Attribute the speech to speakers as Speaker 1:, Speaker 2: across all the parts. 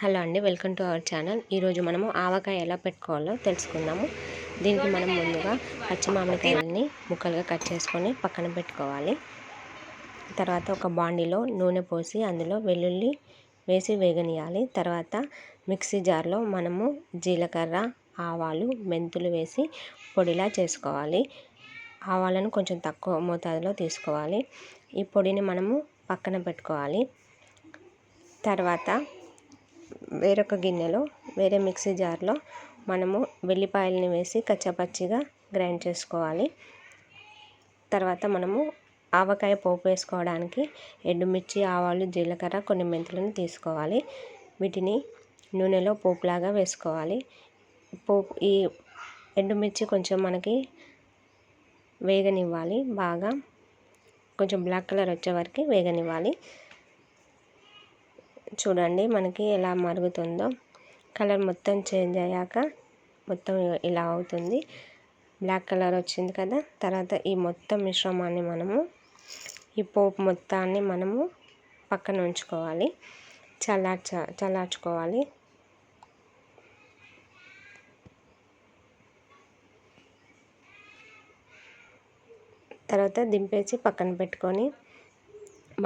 Speaker 1: Hello అండి, welcome to our channel. ఈరోజు మనము ఆవకాయ ఎలా పెట్టుకోవాలో తెలుసుకుందాము. దీనికి మనం ముందుగా పచ్చి మామిడికాయలని ముక్కలుగా కట్ చేసుకొని పక్కన పెట్టుకోవాలి. తర్వాత ఒక బాండీలో నూనె పోసి అందులో వెల్లుల్లి వేసి వేగనియాలి. తర్వాత మిక్సీ జార్లో మనము జీలకర్ర, ఆవాలు, మెంతులు వేసి పొడిలా చేసుకోవాలి. ఆవాలను కొంచెం తక్కువ మోతాదులో తీసుకోవాలి. ఈ పొడిని మనము పక్కన పెట్టుకోవాలి. తర్వాత వేరొక గిన్నెలో వేరే మిక్సీ జార్లో మనము వెల్లిపాయలని వేసి కచ్చాపచ్చిగా గ్రైండ్ చేసుకోవాలి. తర్వాత మనము ఆవకాయ పోపు వేసుకోవడానికి ఎండుమిర్చి, ఆవాలు, జీలకర్ర, కొన్ని మెంతులను తీసుకోవాలి. వీటిని నూనెలో పోపులాగా వేసుకోవాలి. ఈ ఎండుమిర్చి కొంచెం మనకి వేగనివ్వాలి. బాగా కొంచెం బ్లాక్ కలర్ వచ్చే వరకు వేగనివ్వాలి. చూడండి మనకి ఎలా మరుగుతుందో. కలర్ మొత్తం చేంజ్ అయ్యాక మొత్తం ఇలా అవుతుంది. బ్లాక్ కలర్ వచ్చింది కదా. తర్వాత ఈ మొత్తం మిశ్రమాన్ని మనము ఈ పోపు మొత్తాన్ని మనము పక్కన ఉంచుకోవాలి. చల్లార్చుకోవాలి. తర్వాత దింపేసి పక్కన పెట్టుకొని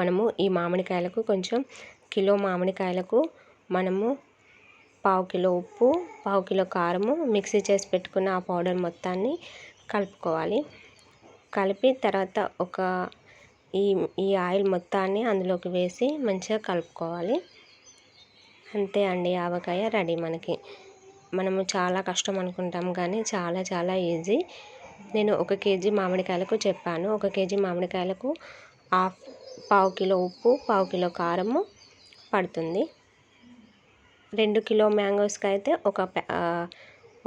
Speaker 1: మనము ఈ మామిడికాయలకు కొంచెం కిలో మామిడికాయలకు మనము 1/2 కిలో ఉప్పు, 1/2 కిలో కారము, మిక్సీ చేసి పెట్టుకున్న ఆ పౌడర్ మొత్తాన్ని కలుపుకోవాలి. కలిపి తర్వాత ఈ ఆయిల్ మొత్తాన్ని అందులోకి వేసి మంచిగా కలుపుకోవాలి. అంతే అండి, ఆవకాయ రెడీ. మనము చాలా కష్టం అనుకుంటాం కానీ చాలా చాలా ఈజీ. నేను 1 కేజీ మామిడికాయలకు చెప్పాను. 1 కేజీ మామిడికాయలకు 1/2 కిలో ఉప్పు, 1/2 కిలో కారము పడుతుంది. 2 కిలో మ్యాంగోస్కి అయితే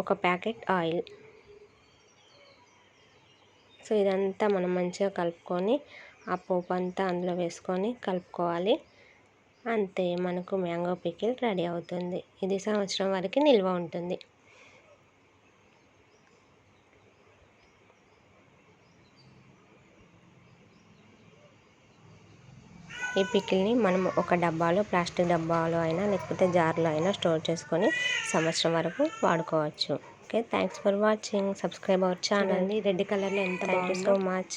Speaker 1: ఒక ప్యాకెట్ ఆయిల్. సో ఇదంతా మనం మంచిగా కలుపుకొని ఆ పోపు అంతా అందులో వేసుకొని కలుపుకోవాలి. అంతే, మనకు మ్యాంగో పికిల్ రెడీ అవుతుంది. ఇది సంవత్సరం వరకు నిల్వ ఉంటుంది. ఈ పికిల్ని మనం ఒక డబ్బాలో, ప్లాస్టిక్ డబ్బాలో అయినా లేకపోతే జార్లో అయినా స్టోర్ చేసుకొని సంవత్సరం వరకు వాడుకోవచ్చు. Okay, thanks for watching. Subscribe our channel. Red కలర్లో ఎంత బాగుందో. Thank you so much.